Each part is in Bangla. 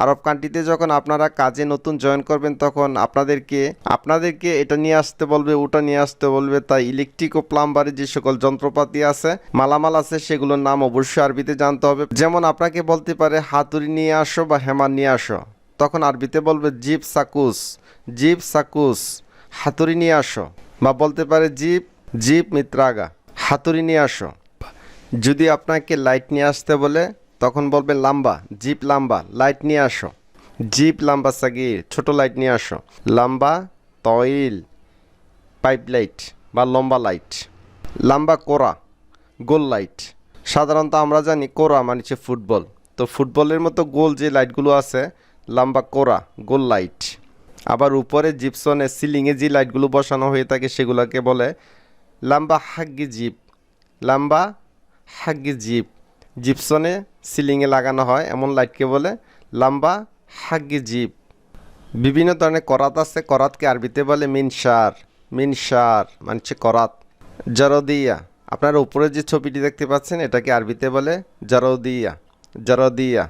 আরব কান্ট্রিতে যখন আপনারা কাজে নতুন জয়েন করবেন তখন আপনাদেরকে এটা নিয়ে আসতে বলবে, ওটা নিয়ে আসতে বলবে। তাই ইলেকট্রিক ও প্লাম্বারের যে সকল যন্ত্রপাতি আছে, মালামাল আছে, সেগুলোর নাম অবশ্যই আরবিতে জানতে হবে। যেমন আপনাকে বলতে পারে হাতুড়ি নিয়ে আসো বা হ্যামার নিয়ে আসো, তখন আরবিতে বলবে জিপ সাকুস, জিপ সাকুস, হাতুড়ি নিয়ে আসো। বা বলতে পারে জিপ জিপ মিত্রাগা, হাতুড়ি নিয়ে আসো। যদি আপনাকে লাইট নিয়ে আসতে বলে তখন বলবেন লাম্বা, জিপ লাম্বা, লাইট নিয়ে আসো। জিপ লাম্বা সাগির, ছোট লাইট নিয়ে আসো। লাম্বা তয়েল, পাইপ লাইট বা লম্বা লাইট। লাম্বা কোরা, গোল লাইট। সাধারণত আমরা জানি কোরা মানে হচ্ছে ফুটবল, তো ফুটবলের মতো গোল যে লাইটগুলো আছে লাম্বা কোরা, গোল লাইট। আবার উপরে জিপসনে সিলিংয়ে যে লাইটগুলো বসানো হয়ে থাকে সেগুলোকে বলে লাম্বা হাগ্গি জিপ, লাম্বা হাগ্গি জিপ। জিপসনে সিলিংয়ে লাগানো হয় এমন লাইটকে বলে লাম্বা হাগ্গি জিপ। বিভিন্ন ধরনের করাত আছে, করাতকে আরবিতে বলে মিনসার, মিনসার মানে হচ্ছে করাত। জারদিয়া, আপনারা উপরে যে ছবিটি দেখতে পাচ্ছেন এটাকে আরবিতে বলে জারদিয়া, জারদিয়া।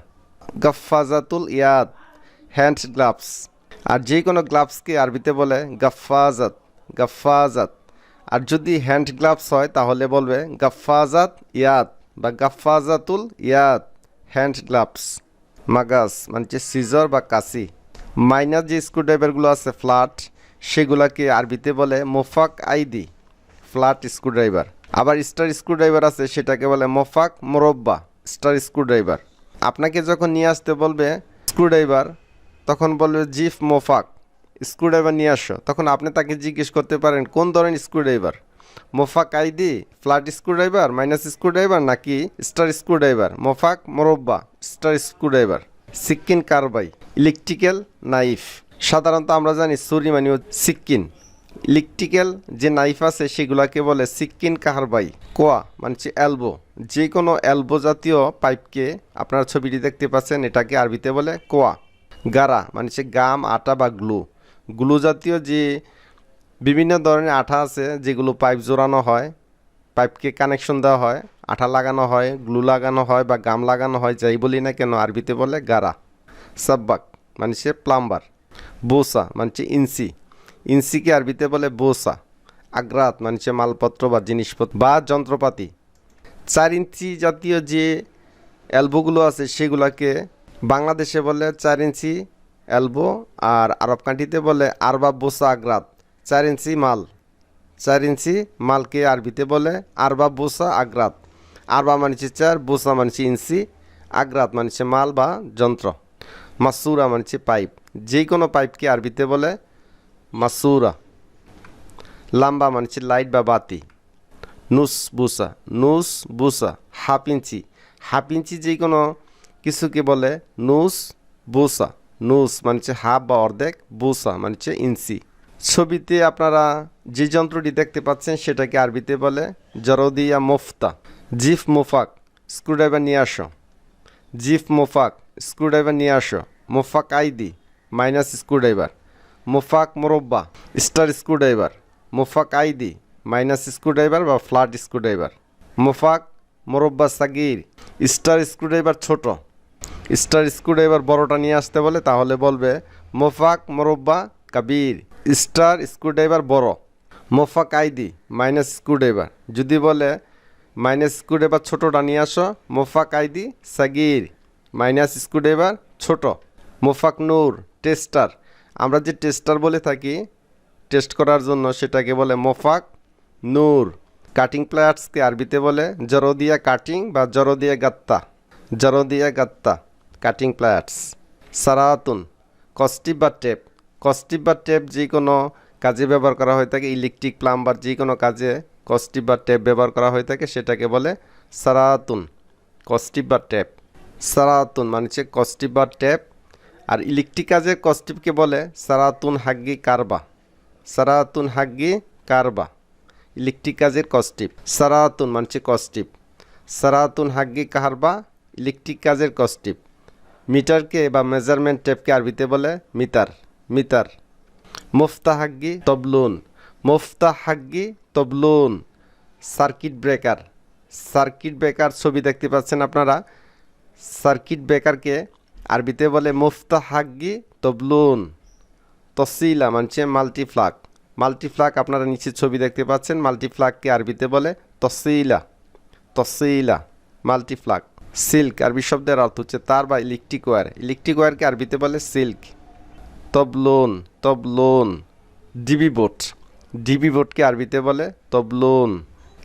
গাফফাজাতুল ইয়াদ, হ্যান্ড গ্লাভস। আর যে কোনো গ্লাভসকে আরবিতে বলে গাফফাজাত, গাফফাজাত। আর যদি হ্যান্ড গ্লাভস হয় তাহলে বলবে গাফফাজাত ইয়াদ বা গাফফাজাতুল ইয়াদ, হ্যান্ড গ্লাভস। মাগাস মানে হচ্ছে সিজর বা কাশি। মাইনার যে স্ক্রুড্রাইভারগুলো আছে ফ্ল্যাট, সেগুলোকে আরবিতে বলে মোফাক আইদি, ফ্ল্যাট স্ক্রুড্রাইভার। আবার স্টার স্ক্রুড্রাইভার আছে, সেটাকে বলে মোফাক মোরব্বা, স্টার স্ক্রুড্রাইভার। আপনাকে যখন নিয়ে আসতে বলবে স্ক্রুড্রাইভার তখন বলবে জিফ মোফাক, স্ক্রুড্রাইভার নিয়ে আসো। তখন আপনি তাকে জিজ্ঞেস করতে পারেন কোন ধরনের স্ক্রুড্রাইভার, মোফাক আইদি, ফ্ল্যাট স্ক্রুড্রাইভার, মাইনাস স্ক্রুড্রাইভার নাকি স্টার স্ক্রুড্রাইভার, মোফাক মোরব্বা, স্টার স্ক্রুড্রাইভার। সিক্কিন কারবাই, ইলেকট্রিক্যাল নাইফ। সাধারণত আমরা জানি ছুরি মানে সিক্কিন। ইলেকট্রিক্যাল যে নাইফ আছে সেগুলোকে বলে সিক্কিন কারবাই। কোয়া মানে হচ্ছে এলবো, যে কোনো এলবো জাতীয় পাইপকে আপনারা ছবিটি দেখতে পাচ্ছেন এটাকে আরবিতে বলে কোয়া। গারা মানে হচ্ছে গাম, আটা বা গ্লু। গ্লু জাতীয় যে বিভিন্ন ধরনের আঠা আছে যেগুলো পাইপ জোড়ানো হয়, পাইপকে কানেকশন দেওয়া হয়, আঠা লাগানো হয়, গ্লু লাগানো হয় বা গাম লাগানো হয়, যাই বলি না কেন আরবিতে বলে গারা। সাব্বাক মানে হচ্ছে প্লাম্বার। বোসা মানে হচ্ছে ইঞ্চি, ইঞ্চিকে আরবিতে বলে বোসা। আগ্রাত মানে হচ্ছে মালপত্র বা জিনিসপত্র বা যন্ত্রপাতি। 4 ইঞ্চি জাতীয় যে এলবোগুলো আছে সেগুলোকে বাংলাদেশে বলে 4 ইঞ্চি এলবো, আর আরব কান্ট্রিতে বলে আরবা বোসা আগ্রাত, 4 ইঞ্চি মাল। 4 ইঞ্চি মালকে আরবিতে বলে আরবা বোসা আগ্রাত। আরবা মানছে 4, বোসা মানছে ইঞ্চি, আগ্রাত মানছে মাল বা যন্ত্র। মাসুরা মানছে পাইপ, যে কোনো পাইপকে আরবিতে বলে মাসুরা। লাম্বা মানছে লাইট বা বাতি। নুস বুসা, নুস বুসা, হাফ ইঞ্চি। হাফ ইঞ্চি যে কোনো কিছুকে বলে নুস বুসা। নুস মানছে হাফ বা অর্ধেক, বুসা মানছে ইঞ্চি। ছবিতে আপনারা যে যন্ত্রটি দেখতে পাচ্ছেন সেটাকে আরবিতে বলে জরদিয়া মুফতা। জিফ মুফাক, স্ক্রুড্রাইভার নিয়ে আসো। জিফ মুফাক, স্ক্রুড্রাইভার নিয়ে আসো। মুফাক আইদি, মাইনাস স্ক্রুড্রাইভার। মুফাক মোরব্বা, স্টার স্ক্রুড্রাইভার। মুফাক আইদি, মাইনাস স্ক্রুড্রাইভার বা ফ্ল্যাট স্ক্রুড্রাইভার। মুফাক মোরব্বা সাগির, স্টার স্ক্রুড্রাইভার ছোট। স্টার স্ক্রুড্রাইভার বড়টা নিয়ে আসতে বলে তাহলে বলবে মুফাক মোরব্বা কাবির, স্টার স্ক্রুড্রাইভার বড়। মুফাক আইদি, মাইনাস স্ক্রুড্রাইভার। যদি বলে মাইনাস স্ক্রুড্রাইভার ছোটোটা নিয়ে আসো, মুফাক আইদি সাগির, মাইনাস স্ক্রুড্রাইভার ছোট। মুফাক নূর, টেস্টার। আমরা যে টেস্টার বলে থাকি টেস্ট করার জন্য সেটাকে বলে মুফাক নূর। কাটিং প্লেয়ার্সকে আরবিতে বলে জরদিয়া কাটিং বা জরদিয়া গাত্তা, জরদিয়া গাত্তা, কাটিং প্লেয়ার্স। সারাতুন, কস্টিপ বা টেপ। কস্টিপ বা টেপ যে কোনো কাজে ব্যবহার করা হয়ে থাকে, ইলেকট্রিক প্লাম্বার যে কোনো কাজে কস্টিপ বা টেপ ব্যবহার করা হয়ে থাকে, সেটাকে বলে সারাতুন, কস্টিপ বা টেপ। সারাতুন মানে হচ্ছে কস্টিপ বা টেপ। আর ইলেকট্রিক কাজে কস্টিপকে বলে সারাতুন হাগ্গি কারবা, সারাতুন হাগ্গি কারবা, ইলেকট্রিক কাজের কস্টিপ। সারাতুন মানে হচ্ছে কস্টিপ, সারাতুন হাগ্গি কারবা, ইলেকট্রিক কাজের কস্টিপ। মিটারকে বা মেজারমেন্ট টেপকে আরবিতে বলে মিটার, মিটার। মুফতা হাগ্গি তবলুন, মুফতা হাগ্গি তবলুন। সার্কিট ব্রেকার, সার্কিট ব্রেকার ছবি দেখতে পাচ্ছেন আপনারা। সার্কিট ব্রেকারকে আরবিতে বলে মুফতাহ হাগ্গি তবলুন। তসিলা মানছে মাল্টিফ্লাক। মাল্টিফ্লাক আপনারা নিচে ছবি দেখতে পাচ্ছেন, মাল্টিফ্লাককে আরবিতে বলে তসিলা। তসিলা মাল্টিফ্লাক। সিল্ক আরবি শব্দের অর্থ হচ্ছে তার বা ইলেকট্রিক ওয়্যার। ইলেকট্রিক ওয়্যারকে আরবিতে বলে সিল্ক। তবলুন তবলুন। DB board. ডিবি বোটকে আরবিতে বলে তবলুন।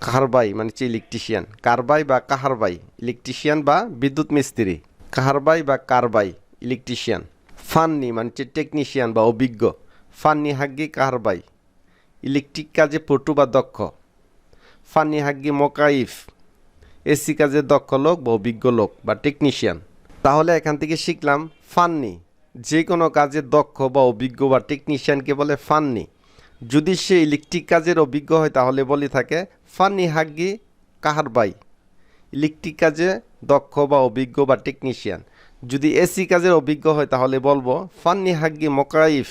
কাহারবাই মানে হচ্ছে ইলেকট্রিশিয়ান। কারবাই বা কাহারবাই ইলেকট্রিশিয়ান বা বিদ্যুৎ মিস্ত্রি। কাহারবাই বা কারবাই ইলেকট্রিশিয়ান। ফান্নি মানে হচ্ছে টেকনিশিয়ান বা অভিজ্ঞ। ফান্নি হাগ্গি কাহারবাই ইলেকট্রিক কাজে পটু বা দক্ষ। ফান্নি হাগ্গি মোকাইফ এসি কাজে দক্ষ লোক বা অভিজ্ঞ লোক বা টেকনিশিয়ান। তাহলে এখান থেকে শিখলাম ফান্নি যে কোনো কাজে দক্ষ বা অভিজ্ঞ বা টেকনিশিয়ানকে বলে ফান্নি। যদি সে ইলেকট্রিক কাজের অভিজ্ঞ হয় তাহলে বলি থাকে ফান্নি হাগ্গি কাহারবাই ইলেকট্রিক কাজে দক্ষ বা অভিজ্ঞ বা টেকনিশিয়ান। যদি এসি কাজের অভিজ্ঞ হয় তাহলে বলবো ফান্নি হাগ্গি মোকাইফ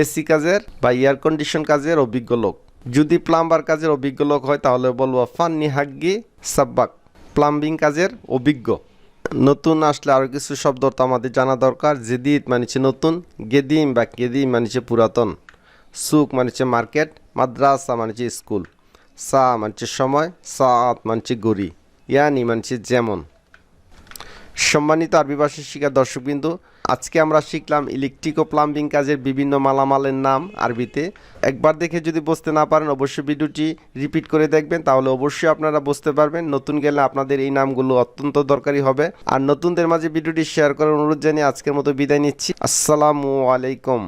এসি কাজের বা এয়ার কন্ডিশন কাজের অভিজ্ঞ লোক। যদি প্লাম্বার কাজের অভিজ্ঞ লোক হয় তাহলে বলবো ফান্নি হাগ্গি সাব্বাক প্লাম্বিং কাজের অভিজ্ঞ। নতুন আসলে আরও কিছু শব্দ তো আমাদের জানা দরকার। জেদিদ মানেছে নতুন, গেদিম বা কেদিম মানেছে পুরাতন, সুক মানেছে মার্কেট, মাদ্রাসা মানেছে স্কুল, সা মানছে সময়, সাত মানছে গড়ি, ইয়ানি মানছে যেমন। সম্মানিত আরবি ভাষা শিক্ষা দর্শকবিন্দু, আজকে আমরা শিখলাম ইলেকট্রিক ও প্লাম্বিং কাজের বিভিন্ন মালামালের নাম আরবিতে। একবার দেখে যদি বুঝতে না পারেন অবশ্যই ভিডিওটি রিপিট করে দেখবেন, তাহলে অবশ্যই আপনারা বুঝতে পারবেন। নতুন গেলে আপনাদের এই নামগুলো অত্যন্ত দরকারি হবে। আর নতুনদের মাঝে ভিডিওটি শেয়ার করার অনুরোধ জানিয়ে আজকের মতো বিদায় নিচ্ছি। আসসালামু আলাইকুম।